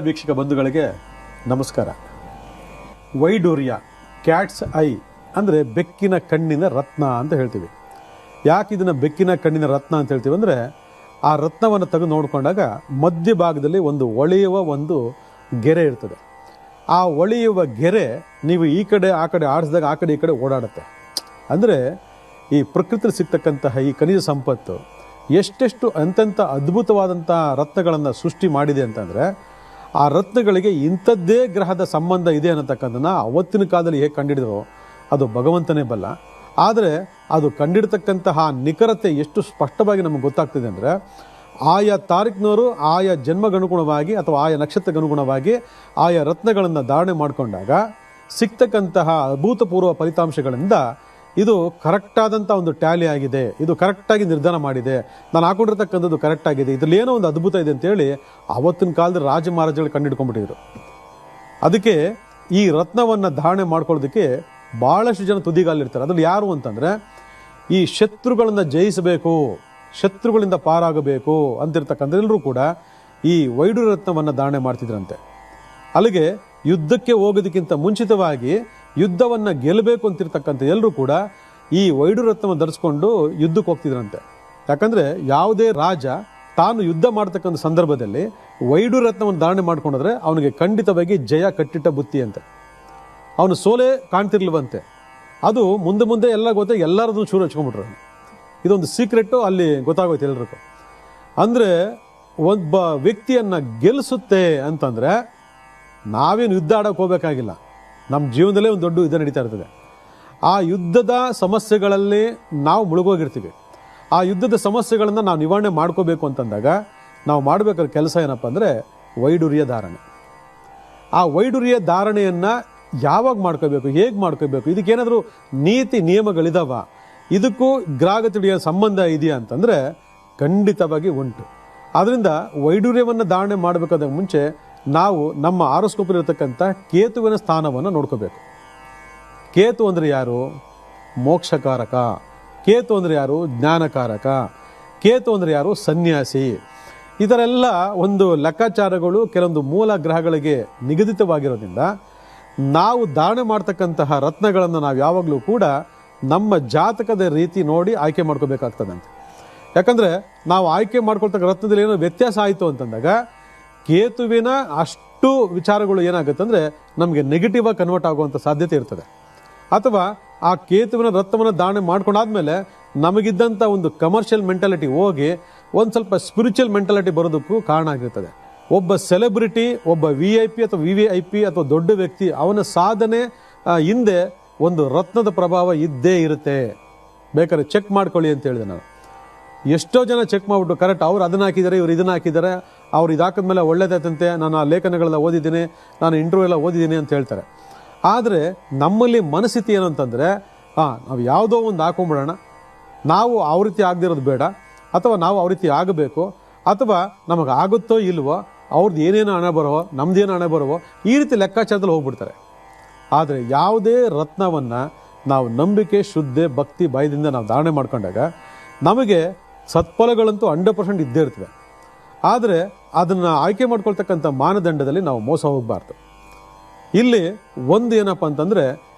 ವೀಕ್ಷಕ ಬಂಧುಗಳಿಗೆ ನಮಸ್ಕಾರ. ವೈಡೂರ್ಯ, ಕ್ಯಾಟ್ಸ್ ಐ ಅಂದರೆ ಬೆಕ್ಕಿನ ಕಣ್ಣಿನ ರತ್ನ ಅಂತ ಹೇಳ್ತೀವಿ. ಯಾಕೆ ಇದನ್ನು ಬೆಕ್ಕಿನ ಕಣ್ಣಿನ ರತ್ನ ಅಂತ ಹೇಳ್ತೀವಿ ಅಂದರೆ, ಆ ರತ್ನವನ್ನು ತೆಗೆದು ನೋಡಿಕೊಂಡಾಗ ಮಧ್ಯಭಾಗದಲ್ಲಿ ಒಂದು ಹೊಳೆಯುವ ಒಂದು ಗೆರೆ ಇರ್ತದೆ. ಆ ಹೊಳೆಯುವ ಗೆರೆ ನೀವು ಈ ಕಡೆ ಆ ಕಡೆ ಆಡಿಸಿದಾಗ ಆ ಕಡೆ ಈ ಕಡೆ ಓಡಾಡುತ್ತೆ. ಅಂದರೆ ಈ ಪ್ರಕೃತಿಯಲ್ಲಿ ಸಿಗ್ತಕ್ಕಂತಹ ಈ ಖನಿಜ ಸಂಪತ್ತು ಎಷ್ಟೆಷ್ಟು ಅಂತೆಂಥ ಅದ್ಭುತವಾದಂಥ ರತ್ನಗಳನ್ನು ಸೃಷ್ಟಿ ಮಾಡಿದೆ ಅಂತಂದರೆ, ಆ ರತ್ನಗಳಿಗೆ ಇಂಥದ್ದೇ ಗ್ರಹದ ಸಂಬಂಧ ಇದೆ ಅನ್ನತಕ್ಕಂಥದ್ದನ್ನು ಅವತ್ತಿನ ಕಾಲದಲ್ಲಿ ಹೇಗೆ ಕಂಡಿಡಿದ್ರು ಅದು ಭಗವಂತನೇ ಬಲ್ಲ. ಆದರೆ ಅದು ಕಂಡಿಡ್ತಕ್ಕಂತಹ ನಿಖರತೆ ಎಷ್ಟು ಸ್ಪಷ್ಟವಾಗಿ ನಮಗೆ ಗೊತ್ತಾಗ್ತಿದೆ ಅಂದರೆ, ಆಯಾ ತಾರೀಕಿನವರು ಆಯಾ ಜನ್ಮಗನುಗುಣವಾಗಿ ಅಥವಾ ಆಯಾ ನಕ್ಷತ್ರಗನುಗುಣವಾಗಿ ಆಯಾ ರತ್ನಗಳನ್ನು ಧಾರಣೆ ಮಾಡಿಕೊಂಡಾಗ ಸಿಗ್ತಕ್ಕಂತಹ ಅಭೂತಪೂರ್ವ ಫಲಿತಾಂಶಗಳಿಂದ ಇದು ಕರೆಕ್ಟಾದಂಥ ಒಂದು ಟ್ಯಾಲಿ ಆಗಿದೆ, ಇದು ಕರೆಕ್ಟಾಗಿ ನಿರ್ಧಾರ ಮಾಡಿದೆ, ನಾನು ಹಾಕೊಂಡಿರ್ತಕ್ಕಂಥದ್ದು ಕರೆಕ್ಟಾಗಿದೆ, ಇದರಲ್ಲಿ ಏನೋ ಒಂದು ಅದ್ಭುತ ಇದೆ ಅಂತೇಳಿ ಆವತ್ತಿನ ಕಾಲದಲ್ಲಿ ರಾಜ ಮಹಾರಾಜಗಳು ಕಂಡಿಡ್ಕೊಂಡ್ಬಿಟ್ಟಿದ್ರು. ಅದಕ್ಕೆ ಈ ರತ್ನವನ್ನು ಧಾರಣೆ ಮಾಡ್ಕೊಳ್ಳೋದಕ್ಕೆ ಭಾಳಷ್ಟು ಜನ ತುದಿಗಾಲಿರ್ತಾರೆ. ಅದ್ರಲ್ಲಿ ಯಾರು ಅಂತಂದರೆ, ಈ ಶತ್ರುಗಳನ್ನು ಜಯಿಸಬೇಕು, ಶತ್ರುಗಳಿಂದ ಪಾರಾಗಬೇಕು ಅಂತಿರ್ತಕ್ಕಂಥ ಎಲ್ಲರೂ ಕೂಡ ಈ ವೈಡೂರ್ಯ ರತ್ನವನ್ನು ಧಾರಣೆ ಮಾಡ್ತಿದ್ರಂತೆ. ಅಲ್ಲಿಗೆ ಯುದ್ಧಕ್ಕೆ ಹೋಗೋದಕ್ಕಿಂತ ಮುಂಚಿತವಾಗಿ ಯುದ್ಧವನ್ನು ಗೆಲ್ಲಬೇಕು ಅಂತಿರ್ತಕ್ಕಂಥ ಎಲ್ಲರೂ ಕೂಡ ಈ ವೈಡೂರ್ಯ ರತ್ನವನ್ನು ಧರಿಸ್ಕೊಂಡು ಯುದ್ಧಕ್ಕೆ ಹೋಗ್ತಿದ್ರಂತೆ. ಯಾಕಂದರೆ ಯಾವುದೇ ರಾಜ ತಾನು ಯುದ್ಧ ಮಾಡ್ತಕ್ಕಂಥ ಸಂದರ್ಭದಲ್ಲಿ ವೈಡೂರ್ಯ ರತ್ನವನ್ನು ಧಾರಣೆ ಮಾಡ್ಕೊಂಡ್ರೆ ಅವನಿಗೆ ಖಂಡಿತವಾಗಿ ಜಯ ಕಟ್ಟಿಟ್ಟ ಬುತ್ತಿ ಅಂತೆ. ಅವನು ಸೋಲೆ ಕಾಣ್ತಿರ್ಲಿವಂತೆ. ಅದು ಮುಂದೆ ಮುಂದೆ ಎಲ್ಲ ಗೊತ್ತಾಗಿ ಎಲ್ಲರದನ್ನು ಶೂರು ಹಚ್ಕೊಂಡ್ಬಿಟ್ರು. ಇದೊಂದು ಸೀಕ್ರೆಟ್ಟು ಅಲ್ಲಿ ಗೊತ್ತಾಗೋಯ್ತು ಎಲ್ರಿಗೂ. ಅಂದರೆ ಒಬ್ಬ ವ್ಯಕ್ತಿಯನ್ನು ಗೆಲ್ಲಿಸುತ್ತೆ ಅಂತಂದರೆ ನಾವೇನು ಯುದ್ಧ ಆಡೋಕೆ ಹೋಗಬೇಕಾಗಿಲ್ಲ, ನಮ್ಮ ಜೀವನದಲ್ಲೇ ಒಂದು ದೊಡ್ಡ ಯುದ್ಧ ನಡೀತಾ ಇರ್ತದೆ. ಆ ಯುದ್ಧದ ಸಮಸ್ಯೆಗಳಲ್ಲಿ ನಾವು ಮುಳುಗೋಗಿರ್ತೀವಿ. ಆ ಯುದ್ಧದ ಸಮಸ್ಯೆಗಳನ್ನು ನಾವು ನಿವಾರಣೆ ಮಾಡ್ಕೋಬೇಕು ಅಂತಂದಾಗ ನಾವು ಮಾಡಬೇಕಾದ ಕೆಲಸ ಏನಪ್ಪ ಅಂದರೆ ವೈಡೂರ್ಯ ಧಾರಣೆ. ಆ ವೈಡೂರ್ಯ ಧಾರಣೆಯನ್ನು ಯಾವಾಗ ಮಾಡ್ಕೋಬೇಕು, ಹೇಗೆ ಮಾಡ್ಕೋಬೇಕು, ಇದಕ್ಕೇನಾದರೂ ನೀತಿ ನಿಯಮಗಳಿದಾವ, ಇದಕ್ಕೂ ಗ್ರಾಹಕತೆಯ ಸಂಬಂಧ ಇದೆಯಾ ಅಂತಂದರೆ ಖಂಡಿತವಾಗಿ ಉಂಟು. ಆದ್ದರಿಂದ ವೈಡೂರ್ಯವನ್ನು ಧಾರಣೆ ಮಾಡಬೇಕಾದಾಗ ಮುಂಚೆ ನಾವು ನಮ್ಮ ಆರೋಸ್ಕೋಪ್ ಇರತಕ್ಕಂಥ ಕೇತುವಿನ ಸ್ಥಾನವನ್ನು ನೋಡ್ಕೋಬೇಕು. ಕೇತು ಅಂದರೆ ಯಾರು? ಮೋಕ್ಷಕಾರಕ. ಕೇತು ಅಂದರೆ ಯಾರು? ಜ್ಞಾನಕಾರಕ. ಕೇತು ಅಂದರೆ ಯಾರು? ಸನ್ಯಾಸಿ. ಇದರೆಲ್ಲ ಒಂದು ಲೆಕ್ಕಾಚಾರಗಳು ಕೆಲವೊಂದು ಮೂಲ ಗ್ರಹಗಳಿಗೆ ನಿಗದಿತವಾಗಿರೋದ್ರಿಂದ ನಾವು ಧಾರಣೆ ಮಾಡ್ತಕ್ಕಂತಹ ರತ್ನಗಳನ್ನು ನಾವು ಯಾವಾಗಲೂ ಕೂಡ ನಮ್ಮ ಜಾತಕದ ರೀತಿ ನೋಡಿ ಆಯ್ಕೆ ಮಾಡ್ಕೋಬೇಕಾಗ್ತದಂತೆ. ಯಾಕಂದರೆ ನಾವು ಆಯ್ಕೆ ಮಾಡ್ಕೊಳ್ತಕ್ಕ ರತ್ನದಲ್ಲಿ ಏನೋ ವ್ಯತ್ಯಾಸ ಆಯಿತು ಅಂತಂದಾಗ ಕೇತುವಿನ ಅಷ್ಟು ವಿಚಾರಗಳು ಏನಾಗುತ್ತೆ ಅಂದರೆ ನಮಗೆ ನೆಗೆಟಿವ್ ಆಗಿ ಕನ್ವರ್ಟ್ ಆಗುವಂಥ ಸಾಧ್ಯತೆ ಇರ್ತದೆ. ಅಥವಾ ಆ ಕೇತುವಿನ ರತ್ನವನ್ನು ಧಾರಣೆ ಮಾಡ್ಕೊಂಡಾದ್ಮೇಲೆ ನಮಗಿದ್ದಂಥ ಒಂದು ಕಮರ್ಷಿಯಲ್ ಮೆಂಟಾಲಿಟಿ ಹೋಗಿ ಒಂದು ಸ್ವಲ್ಪ ಸ್ಪಿರಿಚುವಲ್ ಮೆಂಟಾಲಿಟಿ ಬರೋದಕ್ಕೂ ಕಾರಣ ಆಗಿರ್ತದೆ. ಒಬ್ಬ ಸೆಲೆಬ್ರಿಟಿ, ಒಬ್ಬ VIP ಅಥವಾ VVIP ಅಥವಾ ದೊಡ್ಡ ವ್ಯಕ್ತಿ, ಅವನ ಸಾಧನೆ ಹಿಂದೆ ಒಂದು ರತ್ನದ ಪ್ರಭಾವ ಇದ್ದೇ ಇರುತ್ತೆ. ಬೇಕಾದ್ರೆ ಚೆಕ್ ಮಾಡ್ಕೊಳ್ಳಿ ಅಂತ ಹೇಳಿದೆ ನಾನು. ಎಷ್ಟೋ ಜನ ಚೆಕ್ ಮಾಡಿಬಿಟ್ಟು ಕರೆಕ್ಟ್ ಅವ್ರು ಅದನ್ನು ಹಾಕಿದ್ದಾರೆ, ಇವ್ರು ಇದನ್ನು ಹಾಕಿದ್ದಾರೆ, ಅವ್ರು ಇದಾಕಿದ್ಮೇಲೆ ಒಳ್ಳೇದಾಯ್ತಂತೆ, ನಾನು ಆ ಲೇಖನಗಳೆಲ್ಲ ಓದಿದ್ದೀನಿ, ನಾನು ಇಂಟರ್ವ್ಯೂ ಎಲ್ಲ ಓದಿದ್ದೀನಿ ಅಂತ ಹೇಳ್ತಾರೆ. ಆದರೆ ನಮ್ಮಲ್ಲಿ ಮನಸ್ಥಿತಿ ಏನು ಅಂತಂದರೆ, ನಾವು ಯಾವುದೋ ಒಂದು ಹಾಕೊಂಡ್ಬಿಡೋಣ, ನಾವು ಆ ರೀತಿ ಆಗದಿರೋದು ಬೇಡ, ಅಥವಾ ನಾವು ಆ ರೀತಿ ಆಗಬೇಕು, ಅಥವಾ ನಮಗೆ ಆಗುತ್ತೋ ಇಲ್ವೋ, ಅವ್ರದ್ದು ಏನೇನು ಹಣ ಬರೋವೋ ನಮ್ದೇನು ಹಣ ಬರೋವೋ, ಈ ರೀತಿ ಲೆಕ್ಕಾಚಾರದಲ್ಲಿ ಹೋಗ್ಬಿಡ್ತಾರೆ. ಆದರೆ ಯಾವುದೇ ರತ್ನವನ್ನು ನಾವು ನಂಬಿಕೆ, ಶ್ರದ್ಧೆ, ಭಕ್ತಿ, ಭಯದಿಂದ ನಾವು ಧಾರಣೆ ಮಾಡ್ಕೊಂಡಾಗ ನಮಗೆ ಸತ್ಫಲಗಳಂತೂ 100% ಇದ್ದೇ ಇರ್ತದೆ. ಆದರೆ ಅದನ್ನು ಆಯ್ಕೆ ಮಾಡ್ಕೊಳ್ತಕ್ಕಂಥ ಮಾನದಂಡದಲ್ಲಿ ನಾವು ಮೋಸ ಹೋಗಬಾರ್ದು. ಇಲ್ಲಿ ಒಂದು ಏನಪ್ಪ ಅಂತಂದರೆ,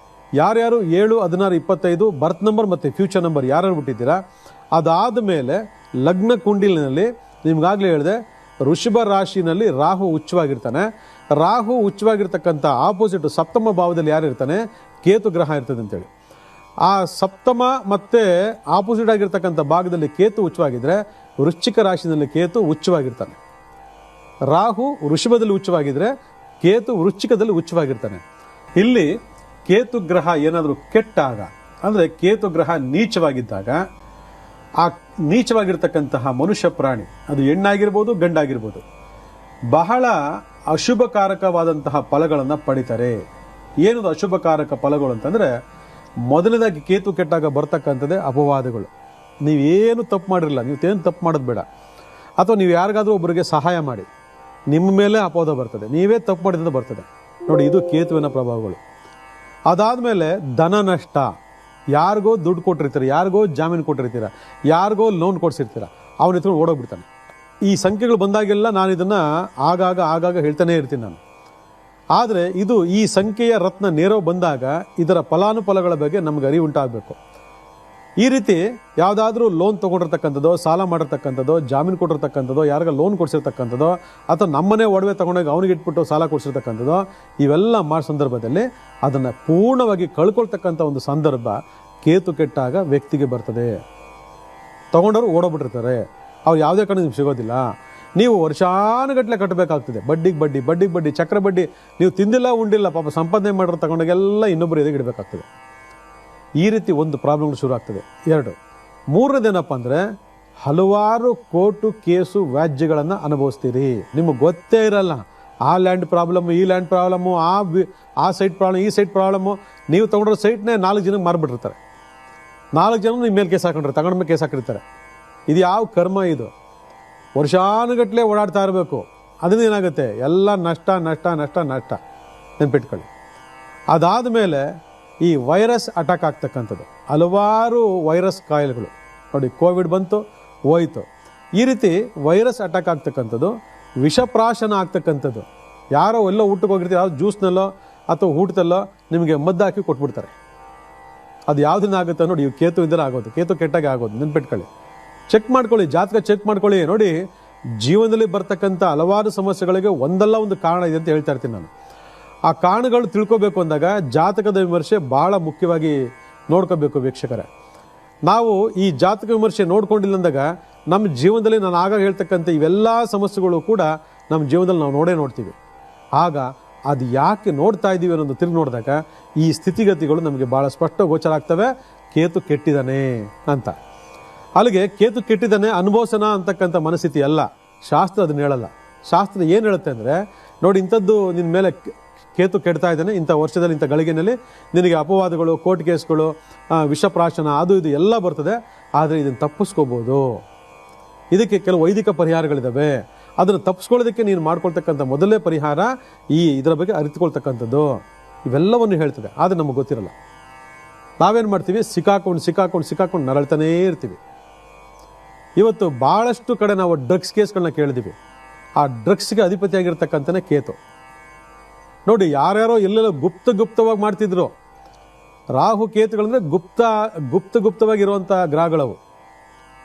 ಯಾರ್ಯಾರು 7, 16, 25 ಬರ್ತ್ ನಂಬರ್ ಮತ್ತು ಫ್ಯೂಚರ್ ನಂಬರ್ ಯಾರ್ಯಾರು ಬಿಟ್ಟಿದ್ದೀರಾ, ಅದಾದ ಮೇಲೆ ಲಗ್ನ ಕುಂಡಲಿನಲ್ಲಿ ನಿಮ್ಗಾಗಲೇ ಹೇಳಿದೆ, ವೃಷಭ ರಾಶಿನಲ್ಲಿ ರಾಹು ಉಚ್ಚವಾಗಿರ್ತಾನೆ. ರಾಹು ಉಚ್ಚವಾಗಿರ್ತಕ್ಕಂಥ ಆಪೋಸಿಟ್ ಸಪ್ತಮ ಭಾವದಲ್ಲಿ ಯಾರಿರ್ತಾನೆ? ಕೇತು ಗ್ರಹ ಇರ್ತದೆ ಅಂತೇಳಿ. ಆ ಸಪ್ತಮ ಮತ್ತು ಆಪೋಸಿಟ್ ಆಗಿರ್ತಕ್ಕಂಥ ಭಾಗದಲ್ಲಿ ಕೇತು ಉಚ್ಚವಾಗಿದ್ದರೆ ವೃಶ್ಚಿಕ ರಾಶಿನಲ್ಲಿ ಕೇತು ಉಚ್ಚವಾಗಿರ್ತಾನೆ. ರಾಹು ವೃಷಭದಲ್ಲಿ ಉಚ್ಚವಾಗಿದ್ದರೆ ಕೇತು ವೃಶ್ಚಿಕದಲ್ಲಿ ಉಚ್ಚವಾಗಿರ್ತಾನೆ. ಇಲ್ಲಿ ಕೇತು ಗ್ರಹ ಏನಾದರೂ ಕೆಟ್ಟಾಗ, ಅಂದರೆ ಕೇತು ಗ್ರಹ ನೀಚವಾಗಿದ್ದಾಗ, ಆ ನೀಚವಾಗಿರ್ತಕ್ಕಂತಹ ಮನುಷ್ಯ ಪ್ರಾಣಿ, ಅದು ಹೆಣ್ಣಾಗಿರ್ಬೋದು ಗಂಡಾಗಿರ್ಬೋದು, ಬಹಳ ಅಶುಭಕಾರಕವಾದಂತಹ ಫಲಗಳನ್ನು ಪಡಿತಾರೆ. ಏನದು ಅಶುಭಕಾರಕ ಫಲಗಳು ಅಂತಂದರೆ, ಮೊದಲನೇದಾಗಿ ಕೇತು ಕೆಟ್ಟಾಗ ಬರ್ತಕ್ಕಂಥದ್ದೇ ಅಪವಾದಗಳು. ನೀವೇನು ತಪ್ಪು ಮಾಡಿರಲ್ಲ, ನೀವೇನು ತಪ್ಪು ಮಾಡೋದು ಬೇಡ, ಅಥವಾ ನೀವು ಯಾರಿಗಾದ್ರೂ ಒಬ್ಬರಿಗೆ ಸಹಾಯ ಮಾಡಿ, ನಿಮ್ಮ ಮೇಲೆ ಅಪವಾದ ಬರ್ತದೆ, ನೀವೇ ತಪ್ಪು ಮಾಡಿದಂತ ಬರ್ತದೆ ನೋಡಿ. ಇದು ಕೇತುವಿನ ಪ್ರಭಾವಗಳು. ಅದಾದಮೇಲೆ ಧನ ನಷ್ಟ, ಯಾರಿಗೋ ದುಡ್ಡು ಕೊಟ್ಟಿರ್ತೀರ, ಯಾರಿಗೋ ಜಾಮೀನು ಕೊಟ್ಟಿರ್ತೀರ, ಯಾರಿಗೋ ಲೋನ್ ಕೊಡಿಸಿರ್ತೀರ, ಅವನ ಹತ್ರ ಓಡೋಗ್ಬಿಡ್ತಾನೆ. ಈ ಸಂಖ್ಯೆಗಳು ಬಂದಾಗೆಲ್ಲ ನಾನು ಇದನ್ನು ಆಗಾಗ ಹೇಳ್ತಾನೆ ಇರ್ತೀನಿ ನಾನು. ಆದರೆ ಇದು ಈ ಸಂಖ್ಯೆಯ ರತ್ನ ನೇರವು ಬಂದಾಗ ಇದರ ಫಲಾನುಫಲಗಳ ಬಗ್ಗೆ ನಮ್ಗೆ ಅರಿವು ಉಂಟಾಗಬೇಕು. ಈ ರೀತಿ ಯಾವುದಾದ್ರೂ ಲೋನ್ ತೊಗೊಂಡಿರ್ತಕ್ಕಂಥದ್ದು, ಸಾಲ ಮಾಡಿರ್ತಕ್ಕಂಥದ್ದು, ಜಾಮೀನು ಕೊಟ್ಟಿರ್ತಕ್ಕಂಥದ್ದು, ಯಾರಿಗ ಲೋನ್ ಕೊಡಿಸಿರ್ತಕ್ಕಂಥದ್ದು, ಅಥವಾ ನಮ್ಮನೆ ಒಡವೆ ತೊಗೊಂಡೋಗಿ ಅವನಿಗೆ ಇಟ್ಬಿಟ್ಟು ಸಾಲ ಕೊಡಿಸಿರ್ತಕ್ಕಂಥದ್ದು, ಇವೆಲ್ಲ ಮಾಡೋ ಸಂದರ್ಭದಲ್ಲಿ ಅದನ್ನು ಪೂರ್ಣವಾಗಿ ಕಳ್ಕೊಳ್ತಕ್ಕಂಥ ಒಂದು ಸಂದರ್ಭ ಕೇತು ಕೆಟ್ಟಾಗ ವ್ಯಕ್ತಿಗೆ ಬರ್ತದೆ. ತೊಗೊಂಡವರು ಓಡೋಗ್ಬಿಟ್ಟಿರ್ತಾರೆ, ಅವ್ರು ಯಾವುದೇ ಕಡೆ ನಿಮ್ಗೆ ಸಿಗೋದಿಲ್ಲ. ನೀವು ವರ್ಷಾನುಗಟ್ಟಲೆ ಕಟ್ಟಬೇಕಾಗ್ತದೆ. ಬಡ್ಡಿಗೆ ಬಡ್ಡಿ ಚಕ್ರ ಬಡ್ಡಿ. ನೀವು ತಿಂದಿಲ್ಲ ಉಂಡಿಲ್ಲ ಪಾಪ ಸಂಪಾದನೆ ಮಾಡಿರೋ ತಗೊಂಡಾಗೆಲ್ಲ ಇನ್ನೊಬ್ಬರು ಎದುರಿಗೆ ಇಡಬೇಕಾಗ್ತದೆ. ಈ ರೀತಿ ಒಂದು ಪ್ರಾಬ್ಲಮ್ಗಳು ಶುರು ಆಗ್ತದೆ. 2. ಮೂರನೇದೇನಪ್ಪ ಅಂದರೆ ಹಲವಾರು ಕೋರ್ಟು ಕೇಸು ವ್ಯಾಜ್ಯಗಳನ್ನು ಅನುಭವಿಸ್ತೀರಿ. ನಿಮಗೆ ಗೊತ್ತೇ ಇರಲ್ಲ. ಆ ಲ್ಯಾಂಡ್ ಪ್ರಾಬ್ಲಮ್ಮು, ಈ ಲ್ಯಾಂಡ್ ಪ್ರಾಬ್ಲಮ್ಮು, ಆ ಸೈಟ್ ಪ್ರಾಬ್ಲಮ್, ಈ ಸೈಟ್ ಪ್ರಾಬ್ಲಮ್ಮು. ನೀವು ತೊಗೊಂಡಿರೋ ಸೈಟ್ನೇ 4 ಜನಕ್ಕೆ ಮಾರ್ಬಿಟ್ಟಿರ್ತಾರೆ. 4 ಜನ ನಿಮ್ಮ ಮೇಲೆ ಕೇಸ್ ಹಾಕೊಂಡ್ರೆ, ತಗೊಂಡ ಮೇಲೆ ಕೇಸ್ ಹಾಕಿರ್ತಾರೆ. ಇದು ಯಾವ ಕರ್ಮ ಇದು? ವರ್ಷಾನುಗಟ್ಟಲೆ ಓಡಾಡ್ತಾ ಇರಬೇಕು. ಅದರಿಂದ ಏನಾಗುತ್ತೆ? ಎಲ್ಲ ನಷ್ಟ. ನೆನ್ಪಿಟ್ಕೊಳ್ಳಿ. ಅದಾದ ಮೇಲೆ ಈ ವೈರಸ್ ಅಟ್ಯಾಕ್ ಆಗ್ತಕ್ಕಂಥದ್ದು, ಹಲವಾರು ವೈರಸ್ ಕಾಯಿಲೆಗಳು ನೋಡಿ, ಕೋವಿಡ್ ಬಂತು ಹೋಯಿತು. ಈ ರೀತಿ ವೈರಸ್ ಅಟ್ಯಾಕ್ ಆಗ್ತಕ್ಕಂಥದ್ದು, ವಿಷಪ್ರಾಶನ ಆಗ್ತಕ್ಕಂಥದ್ದು. ಯಾರೋ ಎಲ್ಲೋ ಊಟಕ್ಕೆ ಹೋಗಿರ್ತೀವಿ, ಯಾವ್ದು ಜ್ಯೂಸ್ನಲ್ಲೋ ಅಥವಾ ಊಟದಲ್ಲೋ ನಿಮಗೆ ಮದ್ದು ಹಾಕಿ ಕೊಟ್ಬಿಡ್ತಾರೆ. ಅದು ಯಾವುದನ್ನ ಆಗುತ್ತೆ ನೋಡಿ, ಇವು ಕೇತು ಇಂದಲೇ ಆಗೋದು. ಕೇತು ಕೆಟ್ಟಾಗೆ ಆಗೋದು. ನೆನ್ಪಿಟ್ಕೊಳ್ಳಿ. ಚೆಕ್ ಮಾಡ್ಕೊಳ್ಳಿ, ಜಾತಕ ಚೆಕ್ ಮಾಡ್ಕೊಳ್ಳಿ. ನೋಡಿ, ಜೀವನದಲ್ಲಿ ಬರ್ತಕ್ಕಂಥ ಹಲವಾರು ಸಮಸ್ಯೆಗಳಿಗೆ ಒಂದಲ್ಲ ಒಂದು ಕಾರಣ ಇದೆ ಅಂತ ಹೇಳ್ತಾ ಇರ್ತೀನಿ ನಾನು. ಆ ಕಾರಣಗಳು ತಿಳ್ಕೋಬೇಕು ಅಂದಾಗ ಜಾತಕದ ವಿಮರ್ಶೆ ಭಾಳ ಮುಖ್ಯವಾಗಿ ನೋಡ್ಕೋಬೇಕು ವೀಕ್ಷಕರೇ. ನಾವು ಈ ಜಾತಕ ವಿಮರ್ಶೆ ನೋಡ್ಕೊಂಡಿಲ್ಲ ಅಂದಾಗ ನಮ್ಮ ಜೀವನದಲ್ಲಿ ನಾನು ಆಗ ಹೇಳ್ತಕ್ಕಂಥ ಇವೆಲ್ಲ ಸಮಸ್ಯೆಗಳು ಕೂಡ ನಮ್ಮ ಜೀವನದಲ್ಲಿ ನಾವು ನೋಡ್ತೀವಿ. ಆಗ ಅದು ಯಾಕೆ ನೋಡ್ತಾ ಇದ್ದೀವಿ ಅನ್ನೋದು ತಿರುಗಿ ನೋಡಿದಾಗ ಈ ಸ್ಥಿತಿಗತಿಗಳು ನಮಗೆ ಭಾಳ ಸ್ಪಷ್ಟ ಗೋಚರ ಆಗ್ತವೆ. ಕೇತು ಕೆಟ್ಟಿದ್ದಾನೆ ಅಂತ. ಅಲ್ಲಿಗೆ ಕೇತು ಕೆಟ್ಟಿದ್ದಾನೆ ಅನುಭವಿಸೋಣ ಅಂತಕ್ಕಂಥ ಮನಸ್ಥಿತಿ ಅಲ್ಲ. ಶಾಸ್ತ್ರ ಅದನ್ನ ಹೇಳಲ್ಲ. ಶಾಸ್ತ್ರ ಏನು ಹೇಳುತ್ತೆ ಅಂದರೆ, ನೋಡಿ, ಇಂಥದ್ದು ನಿನ್ನ ಮೇಲೆ ಕೇತು ಕೆಡ್ತಾ ಇದ್ದಾನೆ, ಇಂಥ ವರ್ಷದಲ್ಲಿ ಇಂಥ ಗಳಿಗೆನಲ್ಲಿ ನಿನಗೆ ಅಪವಾದಗಳು, ಕೋರ್ಟ್ ಕೇಸ್ಗಳು, ವಿಷಪ್ರಾಶನ, ಅದು ಇದು ಎಲ್ಲ ಬರ್ತದೆ. ಆದರೆ ಇದನ್ನು ತಪ್ಪಿಸ್ಕೋಬೋದು. ಇದಕ್ಕೆ ಕೆಲವು ವೈದಿಕ ಪರಿಹಾರಗಳಿದ್ದಾವೆ. ಅದನ್ನು ತಪ್ಪಿಸ್ಕೊಳ್ಳೋದಕ್ಕೆ ನೀನು ಮಾಡ್ಕೊಳ್ತಕ್ಕಂಥ ಮೊದಲೇ ಪರಿಹಾರ ಇದರ ಬಗ್ಗೆ ಅರಿತುಕೊಳ್ತಕ್ಕಂಥದ್ದು. ಇವೆಲ್ಲವನ್ನು ಹೇಳ್ತದೆ. ಆದರೆ ನಮಗೆ ಗೊತ್ತಿರಲ್ಲ. ನಾವೇನು ಮಾಡ್ತೀವಿ? ಸಿಕ್ಕಾಕೊಂಡು ನರಳ್ತಾನೇ ಇರ್ತೀವಿ. ಇವತ್ತು ಭಾಳಷ್ಟು ಕಡೆ ನಾವು ಡ್ರಗ್ಸ್ ಕೇಸ್ಗಳನ್ನ ಕೇಳಿದ್ದೀವಿ. ಆ ಡ್ರಗ್ಸ್ಗೆ ಅಧಿಪತಿಯಾಗಿರ್ತಕ್ಕಂಥನೇ ಕೇತು. ನೋಡಿ, ಯಾರ್ಯಾರೋ ಎಲ್ಲೆಲ್ಲೋ ಗುಪ್ತವಾಗಿ ಮಾಡ್ತಿದ್ರು. ರಾಹು ಕೇತುಗಳಂದ್ರೆ ಗುಪ್ತವಾಗಿರುವಂಥ ಗ್ರಹಗಳವು.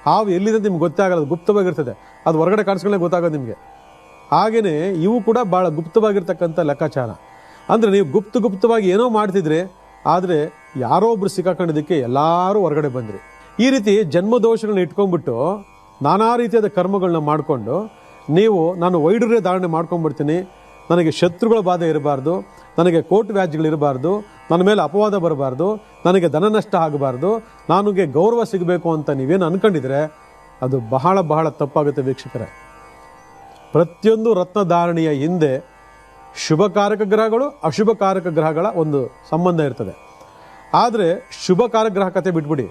ಹಾವು ಎಲ್ಲಿದೆ ನಿಮ್ಗೆ ಗೊತ್ತೇ ಆಗಲ್ಲ, ಗುಪ್ತವಾಗಿರ್ತದೆ. ಅದು ಹೊರಗಡೆ ಕಾಣಿಸ್ಕೊಳ್ಳೇ ಗೊತ್ತಾಗೋದು ನಿಮಗೆ. ಹಾಗೆಯೇ ಇವು ಕೂಡ ಭಾಳ ಗುಪ್ತವಾಗಿರ್ತಕ್ಕಂಥ ಲೆಕ್ಕಾಚಾರ. ಅಂದರೆ ನೀವು ಗುಪ್ತವಾಗಿ ಏನೋ ಮಾಡ್ತಿದ್ರೆ, ಆದರೆ ಯಾರೋ ಒಬ್ರು ಸಿಕ್ಕಾಕೊಂಡಿದ್ದಕ್ಕೆ ಎಲ್ಲರೂ ಹೊರಗಡೆ ಬಂದ್ರಿ. ಈ ರೀತಿ ಜನ್ಮದೋಷಗಳನ್ನ ಇಟ್ಕೊಂಡ್ಬಿಟ್ಟು ನಾನಾ ರೀತಿಯಾದ ಕರ್ಮಗಳನ್ನ ಮಾಡಿಕೊಂಡು ನಾನು ವೈಡೂರ್ಯ ಧಾರಣೆ ಮಾಡ್ಕೊಂಡ್ಬಿಡ್ತೀನಿ, ನನಗೆ ಶತ್ರುಗಳ ಬಾಧೆ ಇರಬಾರ್ದು, ನನಗೆ ಕೋರ್ಟ್ ವ್ಯಾಜ್ಯಗಳಿರಬಾರ್ದು, ನನ್ನ ಮೇಲೆ ಅಪವಾದ ಬರಬಾರ್ದು, ನನಗೆ ಧನ ನಷ್ಟ ಆಗಬಾರ್ದು, ನನಗೆ ಗೌರವ ಸಿಗಬೇಕು ಅಂತ ನೀವೇನು ಅನ್ಕೊಂಡಿದ್ರೆ ಅದು ಬಹಳ ತಪ್ಪಾಗುತ್ತೆ ವೀಕ್ಷಕರೇ. ಪ್ರತಿಯೊಂದು ರತ್ನಧಾರಣೆಯ ಹಿಂದೆ ಶುಭಕಾರಕ ಗ್ರಹಗಳು, ಅಶುಭಕಾರಕ ಗ್ರಹಗಳ ಒಂದು ಸಂಬಂಧ ಇರ್ತದೆ. ಆದರೆ ಶುಭಕಾರಕ ಗ್ರಹ ಕತೆ ಬಿಟ್ಬಿಡಿ.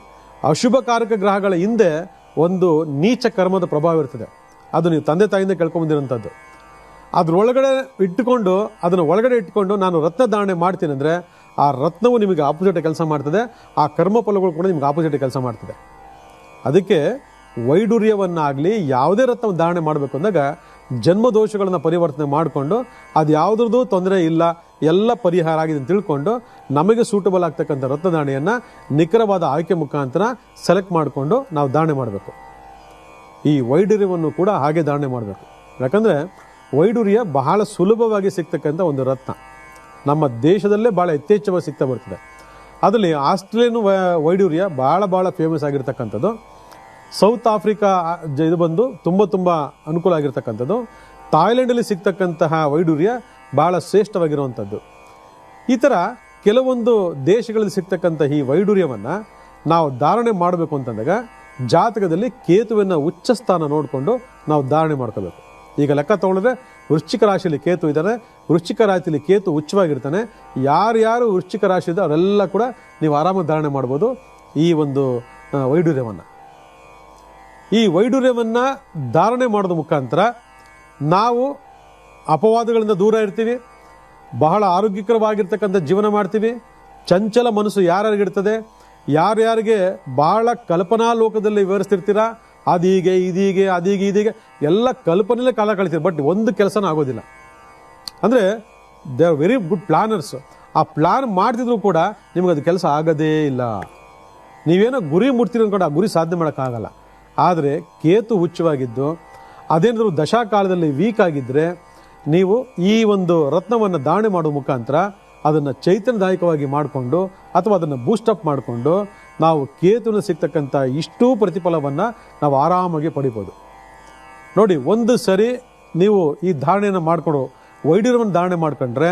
ಅಶುಭಕಾರಕ ಗ್ರಹಗಳ ಹಿಂದೆ ಒಂದು ನೀಚ ಕರ್ಮದ ಪ್ರಭಾವ ಇರ್ತದೆ. ಅದು ನೀವು ತಂದೆ ತಾಯಿಯಿಂದ ಕೇಳ್ಕೊಂಬಂದಿರೋಂಥದ್ದು. ಅದರೊಳಗಡೆ ಅದನ್ನು ಒಳಗಡೆ ಇಟ್ಕೊಂಡು ನಾನು ರತ್ನ ಧಾರಣೆ ಮಾಡ್ತೀನಿ ಅಂದರೆ ಆ ರತ್ನವು ನಿಮಗೆ ಆಪೋಸಿಟ್ ಕೆಲಸ ಮಾಡ್ತದೆ. ಆ ಕರ್ಮ ಫಲಗಳು ಕೂಡ ನಿಮ್ಗೆ ಆಪೋಸಿಟ್ ಕೆಲಸ ಮಾಡ್ತದೆ. ಅದಕ್ಕೆ ವೈಡೂರ್ಯವನ್ನಾಗಲಿ ಯಾವುದೇ ರತ್ನ ಧಾರಣೆ ಮಾಡಬೇಕು ಅಂದಾಗ ಜನ್ಮದೋಷಗಳನ್ನು ಪರಿವರ್ತನೆ ಮಾಡಿಕೊಂಡು ಅದು ಯಾವುದ್ರದ್ದು ತೊಂದರೆ ಇಲ್ಲ, ಎಲ್ಲ ಪರಿಹಾರ ಆಗಿದೆ ಅಂತ ತಿಳ್ಕೊಂಡು ನಮಗೆ ಸೂಟಬಲ್ ಆಗ್ತಕ್ಕಂಥ ರತ್ನಧಾರಣೆಯನ್ನು ನಿಖರವಾದ ಆಯ್ಕೆ ಮುಖಾಂತರ ಸೆಲೆಕ್ಟ್ ಮಾಡಿಕೊಂಡು ನಾವು ಧಾರಣೆ ಮಾಡಬೇಕು. ಈ ವೈಡೂರ್ಯವನ್ನು ಕೂಡ ಹಾಗೆ ಧಾರಣೆ ಮಾಡಬೇಕು. ಯಾಕಂದರೆ ವೈಡೂರ್ಯ ಬಹಳ ಸುಲಭವಾಗಿ ಸಿಗ್ತಕ್ಕಂಥ ಒಂದು ರತ್ನ. ನಮ್ಮ ದೇಶದಲ್ಲೇ ಭಾಳ ಯಥೇಚ್ಛವಾಗಿ ಸಿಗ್ತಾ ಬರ್ತದೆ. ಅದರಲ್ಲಿ ಆಸ್ಟ್ರೇಲಿಯನ್ ವೈಡೂರ್ಯ ಭಾಳ ಫೇಮಸ್ ಆಗಿರ್ತಕ್ಕಂಥದ್ದು. ಸೌತ್ ಆಫ್ರಿಕಾ ಇದು ಬಂದು ತುಂಬ ಅನುಕೂಲ ಆಗಿರ್ತಕ್ಕಂಥದ್ದು. ಥಾಯ್ಲೆಂಡಲ್ಲಿ ಸಿಗ್ತಕ್ಕಂತಹ ವೈಡೂರ್ಯ ಭಾಳ ಶ್ರೇಷ್ಠವಾಗಿರುವಂಥದ್ದು. ಈ ಥರ ಕೆಲವೊಂದು ದೇಶಗಳಲ್ಲಿ ಸಿಗ್ತಕ್ಕಂಥ ಈ ವೈಡೂರ್ಯವನ್ನು ನಾವು ಧಾರಣೆ ಮಾಡಬೇಕು ಅಂತಂದಾಗ ಜಾತಕದಲ್ಲಿ ಕೇತುವಿನ ಉಚ್ಚ ಸ್ಥಾನ ನೋಡಿಕೊಂಡು ನಾವು ಧಾರಣೆ ಮಾಡ್ಕೋಬೇಕು. ಈಗ ಲೆಕ್ಕ ತೊಗೊಂಡ್ರೆ ವೃಶ್ಚಿಕ ರಾಶಿಯಲ್ಲಿ ಕೇತು ಇದ್ದಾನೆ, ವೃಶ್ಚಿಕ ರಾಶಿಯಲ್ಲಿ ಕೇತು ಉಚ್ಚವಾಗಿರ್ತಾನೆ. ಯಾರ್ಯಾರು ವೃಶ್ಚಿಕ ರಾಶಿ ಇದೆ ಅವರೆಲ್ಲ ಕೂಡ ನೀವು ಆರಾಮಾಗಿ ಧಾರಣೆ ಮಾಡ್ಬೋದು ಈ ಒಂದು ವೈಡೂರ್ಯವನ್ನು. ಈ ವೈಡೂರ್ಯವನ್ನು ಧಾರಣೆ ಮಾಡೋದ ಮುಖಾಂತರ ನಾವು ಅಪವಾದಗಳಿಂದ ದೂರ ಇರ್ತೀವಿ, ಬಹಳ ಆರೋಗ್ಯಕರವಾಗಿರ್ತಕ್ಕಂಥ ಜೀವನ ಮಾಡ್ತೀವಿ. ಚಂಚಲ ಮನಸ್ಸು ಯಾರ್ಯಾರಿಗಿರ್ತದೆ, ಯಾರ್ಯಾರಿಗೆ ಭಾಳ ಕಲ್ಪನಾ ಲೋಕದಲ್ಲಿ ವಿವರಿಸ್ತಿರ್ತೀರ ಅದೀಗೆ ಇದೀಗೆ ಅದೀಗೆ ಇದೀಗೆ ಎಲ್ಲ ಕಲ್ಪನೆಯಲ್ಲೇ ಕಾಲ ಕಳಿತೀರಿ, ಬಟ್ ಒಂದು ಕೆಲಸನೂ ಆಗೋದಿಲ್ಲ. ಅಂದರೆ they are very good planners. ಆ ಪ್ಲಾನ್ ಮಾಡ್ತಿದ್ರು ಕೂಡ ನಿಮ್ಗೆ ಅದು ಕೆಲಸ ಆಗೋದೇ ಇಲ್ಲ. ನೀವೇನೋ ಗುರಿ ಮುಟ್ತೀರಿ ಅಂದ್ಕೊಂಡು ಆ ಗುರಿ ಸಾಧನೆ ಮಾಡೋಕ್ಕಾಗಲ್ಲ. ಆದರೆ ಕೇತು ಉಚ್ಚವಾಗಿದ್ದು ಅದೇನಾದರೂ ದಶಾಕಾಲದಲ್ಲಿ ವೀಕ್ ಆಗಿದ್ದರೆ ನೀವು ಈ ಒಂದು ರತ್ನವನ್ನು ಧಾರಣೆ ಮಾಡೋ ಮುಖಾಂತರ ಅದನ್ನು ಚೈತನ್ಯದಾಯಕವಾಗಿ ಮಾಡಿಕೊಂಡು ಅಥವಾ ಅದನ್ನು ಬೂಸ್ಟಪ್ ಮಾಡಿಕೊಂಡು ನಾವು ಕೇತುವಿನ ಸಿಗ್ತಕ್ಕಂಥ ಇಷ್ಟೂ ಪ್ರತಿಫಲವನ್ನು ನಾವು ಆರಾಮಾಗಿ ಪಡಿಬೋದು. ನೋಡಿ, ಒಂದು ಸರಿ ನೀವು ಈ ಧಾರಣೆಯನ್ನು ಮಾಡಿಕೊಂಡು ವೈಡೂರ್ಯವನ್ನು ಧಾರಣೆ ಮಾಡ್ಕೊಂಡ್ರೆ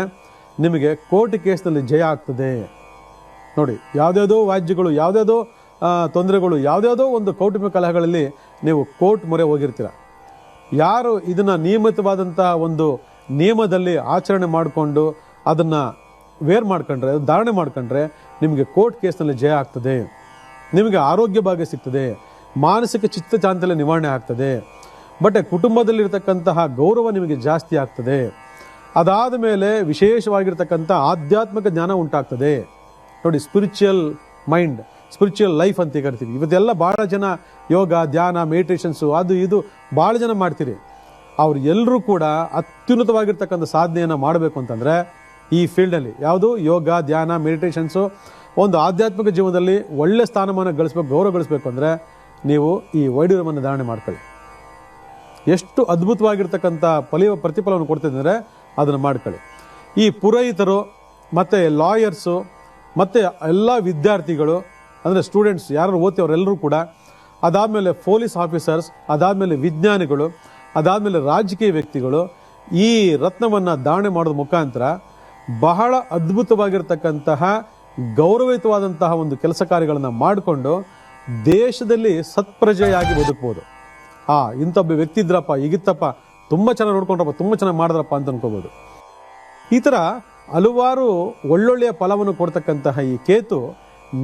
ನಿಮಗೆ ಕೋರ್ಟ್ ಕೇಸ್ನಲ್ಲಿ ಜಯ ಆಗ್ತದೆ. ನೋಡಿ, ಯಾವುದ್ಯಾವುದೋ ವ್ಯಾಜ್ಯಗಳು, ಯಾವುದ್ಯಾವುದೋ ತೊಂದರೆಗಳು, ಯಾವುದ್ಯಾವುದೋ ಒಂದು ಕೌಟುಂಬಿಕ ಕಲಹಗಳಲ್ಲಿ ನೀವು ಕೋರ್ಟ್ ಮೊರೆ ಹೋಗಿರ್ತೀರ. ಯಾರು ಇದನ್ನು ನಿಯಮಿತವಾದಂಥ ಒಂದು ನಿಯಮದಲ್ಲಿ ಆಚರಣೆ ಮಾಡಿಕೊಂಡು ಅದನ್ನು ವೇರ್ ಮಾಡ್ಕೊಂಡ್ರೆ, ಧಾರಣೆ ಮಾಡ್ಕೊಂಡ್ರೆ ನಿಮಗೆ ಕೋರ್ಟ್ ಕೇಸ್ನಲ್ಲಿ ಜಯ ಆಗ್ತದೆ, ನಿಮಗೆ ಆರೋಗ್ಯ ಭಾಗ್ಯ ಸಿಗ್ತದೆ, ಮಾನಸಿಕ ಚಿತ್ತಚಾಂಚಲ್ಯ ನಿವಾರಣೆ ಆಗ್ತದೆ, ಬಟ್ ಕುಟುಂಬದಲ್ಲಿರ್ತಕ್ಕಂತಹ ಗೌರವ ನಿಮಗೆ ಜಾಸ್ತಿ ಆಗ್ತದೆ. ಅದಾದ ಮೇಲೆ ವಿಶೇಷವಾಗಿರ್ತಕ್ಕಂಥ ಆಧ್ಯಾತ್ಮಿಕ ಜ್ಞಾನ ಉಂಟಾಗ್ತದೆ. ನೋಡಿ, ಸ್ಪಿರಿಚುವಲ್ ಮೈಂಡ್, ಸ್ಪಿರಿಚುವಲ್ ಲೈಫ್ ಅಂತ ಕರಿತೀವಿ. ಇವತ್ತೆಲ್ಲ ಭಾಳ ಜನ ಯೋಗ, ಧ್ಯಾನ, ಮೆಡಿಟೇಷನ್ಸು ಅದು ಇದು ಭಾಳ ಜನ ಮಾಡ್ತೀರಿ. ಅವ್ರು ಎಲ್ಲರೂ ಕೂಡ ಅತ್ಯುನ್ನತವಾಗಿರ್ತಕ್ಕಂಥ ಸಾಧನೆಯನ್ನು ಮಾಡಬೇಕು ಅಂತಂದರೆ ಈ ಫೀಲ್ಡಲ್ಲಿ ಯಾವುದು ಯೋಗ, ಧ್ಯಾನ, ಮೆಡಿಟೇಷನ್ಸು ಒಂದು ಆಧ್ಯಾತ್ಮಿಕ ಜೀವನದಲ್ಲಿ ಒಳ್ಳೆ ಸ್ಥಾನಮಾನ ಗಳಿಸ್ಬೇಕು, ಗೌರವ ಗಳಿಸ್ಬೇಕು ಅಂದರೆ ನೀವು ಈ ವೈಡೂರ್ಯವನ್ನು ಧಾರಣೆ ಮಾಡ್ಕೊಳ್ಳಿ. ಎಷ್ಟು ಅದ್ಭುತವಾಗಿರ್ತಕ್ಕಂಥ ಪ್ರತಿಫಲವನ್ನು ಕೊಡ್ತಿದೆ ಅಂದರೆ ಅದನ್ನು ಮಾಡ್ಕೊಳ್ಳಿ. ಈ ಪುರೋಹಿತರು ಮತ್ತು ಲಾಯರ್ಸು ಮತ್ತು ಎಲ್ಲ ವಿದ್ಯಾರ್ಥಿಗಳು ಅಂದರೆ ಸ್ಟೂಡೆಂಟ್ಸ್ ಯಾರು ಓದ್ತೀವರೆಲ್ಲರೂ ಕೂಡ, ಅದಾದಮೇಲೆ ಪೊಲೀಸ್ ಆಫೀಸರ್ಸ್, ಅದಾದಮೇಲೆ ವಿಜ್ಞಾನಿಗಳು, ಅದಾದಮೇಲೆ ರಾಜಕೀಯ ವ್ಯಕ್ತಿಗಳು ಈ ರತ್ನವನ್ನು ಧಾರಣೆ ಮಾಡೋದ್ರ ಮುಖಾಂತರ ಬಹಳ ಅದ್ಭುತವಾಗಿರ್ತಕ್ಕಂತಹ ಗೌರವಯುತವಾದಂತಹ ಒಂದು ಕೆಲಸ ಕಾರ್ಯಗಳನ್ನು ಮಾಡಿಕೊಂಡು ದೇಶದಲ್ಲಿ ಸತ್ಪ್ರಜೆಯಾಗಿ ಬದುಕ್ಬೋದು. ಇಂಥೊಬ್ಬ ವ್ಯಕ್ತಿ ಇದ್ರಪ್ಪ, ಈಗಿತ್ತಪ್ಪ, ತುಂಬ ಚೆನ್ನಾಗಿ ನೋಡ್ಕೊಂಡ್ರಪ್ಪ, ತುಂಬ ಚೆನ್ನಾಗಿ ಮಾಡಿದ್ರಪ್ಪ ಅಂತ ಅನ್ಕೋಬೋದು. ಈ ಥರ ಹಲವಾರು ಒಳ್ಳೊಳ್ಳೆಯ ಫಲವನ್ನು ಕೊಡ್ತಕ್ಕಂತಹ ಈ ಕೇತು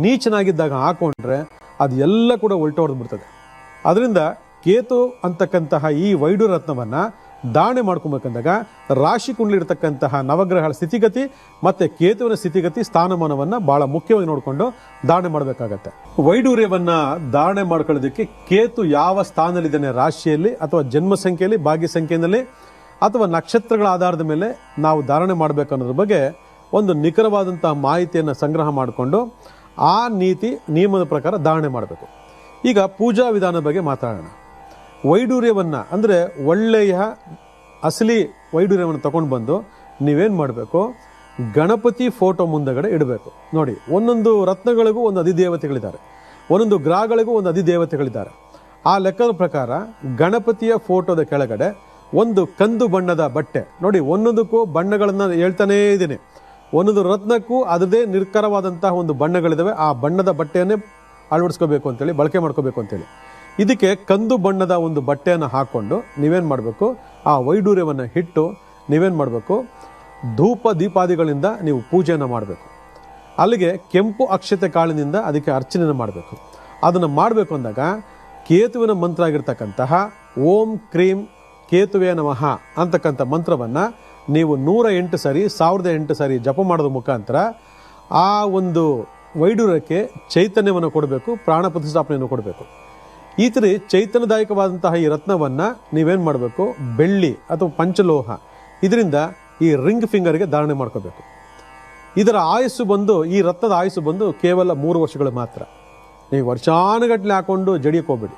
ನೀಚನಾಗಿದ್ದಾಗ ಹಾಕೊಂಡ್ರೆ ಅದು ಎಲ್ಲ ಕೂಡ ಹೊರಟು ಬಿಡ್ತದೆ. ಅದರಿಂದ ಕೇತು ಅಂತಕ್ಕಂತಹ ಈ ವೈಡೂರ್ಯ ರತ್ನವನ್ನು ಧಾರಣೆ ಮಾಡ್ಕೊಬೇಕಂದಾಗ ರಾಶಿ ಕುಂಡಲಿರ್ತಕ್ಕಂತಹ ನವಗ್ರಹಗಳ ಸ್ಥಿತಿಗತಿ ಮತ್ತು ಕೇತುವಿನ ಸ್ಥಿತಿಗತಿ ಸ್ಥಾನಮಾನವನ್ನು ಬಹಳ ಮುಖ್ಯವಾಗಿ ನೋಡಿಕೊಂಡು ಧಾರಣೆ ಮಾಡಬೇಕಾಗತ್ತೆ. ವೈಡೂರ್ಯವನ್ನು ಧಾರಣೆ ಮಾಡ್ಕೊಳ್ಳೋದಕ್ಕೆ ಕೇತು ಯಾವ ಸ್ಥಾನದಲ್ಲಿದ್ದಾನೆ ರಾಶಿಯಲ್ಲಿ ಅಥವಾ ಜನ್ಮ ಸಂಖ್ಯೆಯಲ್ಲಿ, ಭಾಗ್ಯ ಸಂಖ್ಯೆಯಲ್ಲಿ ಅಥವಾ ನಕ್ಷತ್ರಗಳ ಆಧಾರದ ಮೇಲೆ ನಾವು ಧಾರಣೆ ಮಾಡಬೇಕು ಅನ್ನೋದ್ರ ಬಗ್ಗೆ ಒಂದು ನಿಖರವಾದಂತಹ ಮಾಹಿತಿಯನ್ನು ಸಂಗ್ರಹ ಮಾಡಿಕೊಂಡು ಆ ನೀತಿ ನಿಯಮದ ಪ್ರಕಾರ ಧಾರಣೆ ಮಾಡಬೇಕು. ಈಗ ಪೂಜಾ ವಿಧಾನದ ಬಗ್ಗೆ ಮಾತಾಡೋಣ. ವೈಡೂರ್ಯವನ್ನು ಅಂದರೆ ಒಳ್ಳೆಯ ಅಸಲಿ ವೈಡೂರ್ಯವನ್ನು ತಗೊಂಡು ಬಂದು ನೀವೇನು ಮಾಡಬೇಕು, ಗಣಪತಿ ಫೋಟೋ ಮುಂದಗಡೆ ಇಡಬೇಕು. ನೋಡಿ, ಒಂದೊಂದು ರತ್ನಗಳಿಗೂ ಒಂದು ಅಧಿದೇವತೆಗಳಿದ್ದಾರೆ, ಒಂದೊಂದು ಗ್ರಹಗಳಿಗೂ ಒಂದು ಅಧಿದೇವತೆಗಳಿದ್ದಾರೆ. ಆ ಲೆಕ್ಕದ ಪ್ರಕಾರ ಗಣಪತಿಯ ಫೋಟೋದ ಕೆಳಗಡೆ ಒಂದು ಕಂದು ಬಣ್ಣದ ಬಟ್ಟೆ, ನೋಡಿ ಒಂದೊಂದಕ್ಕೂ ಬಣ್ಣಗಳನ್ನು ಹೇಳ್ತಾನೇ ಇದ್ದೀನಿ, ಒಂದೊಂದು ರತ್ನಕ್ಕೂ ಅದರದೇ ನಿರ್ಕರವಾದಂತಹ ಒಂದು ಬಣ್ಣಗಳಿದ್ದಾವೆ. ಆ ಬಣ್ಣದ ಬಟ್ಟೆಯನ್ನೇ ಅಳವಡಿಸ್ಕೋಬೇಕು ಅಂತೇಳಿ, ಬಳಕೆ ಮಾಡ್ಕೋಬೇಕು ಅಂತೇಳಿ. ಇದಕ್ಕೆ ಕಂದು ಬಣ್ಣದ ಒಂದು ಬಟ್ಟೆಯನ್ನು ಹಾಕ್ಕೊಂಡು ನೀವೇನು ಮಾಡಬೇಕು, ಆ ವೈಡೂರ್ಯವನ್ನು ಇಟ್ಟು ನೀವೇನು ಮಾಡಬೇಕು, ಧೂಪ ದೀಪಾದಿಗಳಿಂದ ನೀವು ಪೂಜೆಯನ್ನು ಮಾಡಬೇಕು. ಅಲ್ಲಿಗೆ ಕೆಂಪು ಅಕ್ಷತೆ ಕಾಳಿನಿಂದ ಅದಕ್ಕೆ ಅರ್ಚನೆಯನ್ನು ಮಾಡಬೇಕು. ಅದನ್ನು ಮಾಡಬೇಕು ಅಂದಾಗ ಕೇತುವಿನ ಮಂತ್ರ ಆಗಿರ್ತಕ್ಕಂತಹ ಓಂ ಕ್ರೀಂ ಕೇತುವೆ ನಮಃ ಅಂತಕ್ಕಂಥ ಮಂತ್ರವನ್ನು ನೀವು 108 ಸರಿ 1008 ಸರಿ ಜಪ ಮಾಡೋದ್ರ ಮುಖಾಂತರ ಆ ಒಂದು ವೈಡೂರ್ಯಕ್ಕೆ ಚೈತನ್ಯವನ್ನು ಕೊಡಬೇಕು, ಪ್ರಾಣ ಪ್ರತಿಷ್ಠಾಪನೆಯನ್ನು ಕೊಡಬೇಕು. ಈ ಥರ ಚೈತನ್ಯದಾಯಕವಾದಂತಹ ಈ ರತ್ನವನ್ನು ನೀವೇನು ಮಾಡಬೇಕು, ಬೆಳ್ಳಿ ಅಥವಾ ಪಂಚಲೋಹ ಇದರಿಂದ ಈ ರಿಂಗ್ ಫಿಂಗರ್ಗೆ ಧಾರಣೆ ಮಾಡ್ಕೋಬೇಕು. ಇದರ ಆಯಸ್ಸು ಬಂದು, ಈ ರತ್ನದ ಆಯಸ್ಸು ಬಂದು ಕೇವಲ 3 ವರ್ಷಗಳು ಮಾತ್ರ. ನೀವು ವರ್ಷಾನುಗಟ್ಟಲೆ ಹಾಕೊಂಡು ಜಡಿಯಕ್ಕೆ ಹೋಗ್ಬೇಡಿ.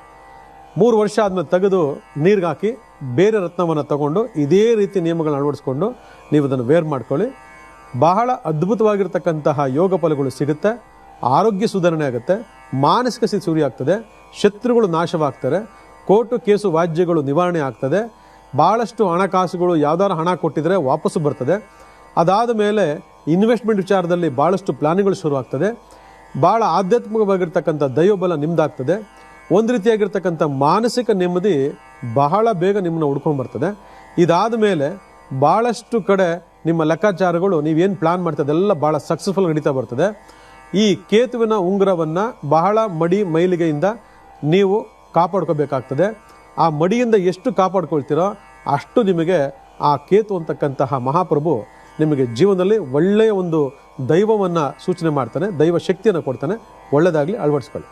3 ವರ್ಷ ಆದಮೇಲೆ ತೆಗೆದು ನೀರಿಗೆ ಹಾಕಿ ಬೇರೆ ರತ್ನವನ್ನು ತಗೊಂಡು ಇದೇ ರೀತಿ ನಿಯಮಗಳನ್ನ ಅಳವಡಿಸ್ಕೊಂಡು ನೀವು ಅದನ್ನು ವೇರ್ ಮಾಡ್ಕೊಳ್ಳಿ. ಬಹಳ ಅದ್ಭುತವಾಗಿರ್ತಕ್ಕಂತಹ ಯೋಗ ಫಲಗಳು ಸಿಗುತ್ತೆ, ಆರೋಗ್ಯ ಸುಧಾರಣೆ ಆಗುತ್ತೆ, ಮಾನಸಿಕ ಸ್ಥಿತಿ ಸೂರ್ಯ ಆಗ್ತದೆ, ಶತ್ರುಗಳು ನಾಶವಾಗ್ತಾರೆ, ಕೋರ್ಟು ಕೇಸು ವ್ಯಾಜ್ಯಗಳು ನಿವಾರಣೆ ಆಗ್ತದೆ, ಭಾಳಷ್ಟು ಹಣಕಾಸುಗಳು ಯಾವ್ದಾರು ಹಣ ಕೊಟ್ಟಿದ್ರೆ ವಾಪಸ್ಸು ಬರ್ತದೆ. ಅದಾದ ಮೇಲೆ ಇನ್ವೆಸ್ಟ್ಮೆಂಟ್ ವಿಚಾರದಲ್ಲಿ ಭಾಳಷ್ಟು ಪ್ಲಾನಿಂಗ್ಗಳು ಶುರು ಆಗ್ತದೆ. ಭಾಳ ಆಧ್ಯಾತ್ಮಿಕವಾಗಿರ್ತಕ್ಕಂಥ ದೈವಬಲ ನಿಮ್ದಾಗ್ತದೆ. ಒಂದು ರೀತಿಯಾಗಿರ್ತಕ್ಕಂಥ ಮಾನಸಿಕ ನೆಮ್ಮದಿ ಬಹಳ ಬೇಗ ನಿಮ್ಮನ್ನು ಹುಡ್ಕೊಂಡು ಬರ್ತದೆ. ಇದಾದ ಮೇಲೆ ಭಾಳಷ್ಟು ಕಡೆ ನಿಮ್ಮ ಲೆಕ್ಕಾಚಾರಗಳು ನೀವೇನು ಪ್ಲಾನ್ ಮಾಡ್ತದೆ ಎಲ್ಲ ಭಾಳ ಸಕ್ಸಸ್ಫುಲ್ ನಡೀತಾ ಬರ್ತದೆ. ಈ ಕೇತುವಿನ ಉಂಗುರವನ್ನು ಬಹಳ ಮೈಲಿಗೆಯಿಂದ ನೀವು ಕಾಪಾಡ್ಕೋಬೇಕಾಗ್ತದೆ. ಆ ಮಡಿಯಿಂದ ಎಷ್ಟು ಕಾಪಾಡ್ಕೊಳ್ತೀರೋ ಅಷ್ಟು ನಿಮಗೆ ಆ ಕೇತು ಅಂತಕ್ಕಂತಹ ಮಹಾಪ್ರಭು ನಿಮಗೆ ಜೀವನದಲ್ಲಿ ಒಳ್ಳೆಯ ಒಂದು ದೈವವನ್ನು ಸೂಚನೆ ಮಾಡ್ತಾನೆ, ದೈವ ಶಕ್ತಿಯನ್ನು ಕೊಡ್ತಾನೆ. ಒಳ್ಳೆಯದಾಗಲಿ, ಅಳವಡಿಸ್ಕೊಳ್ಳಿ.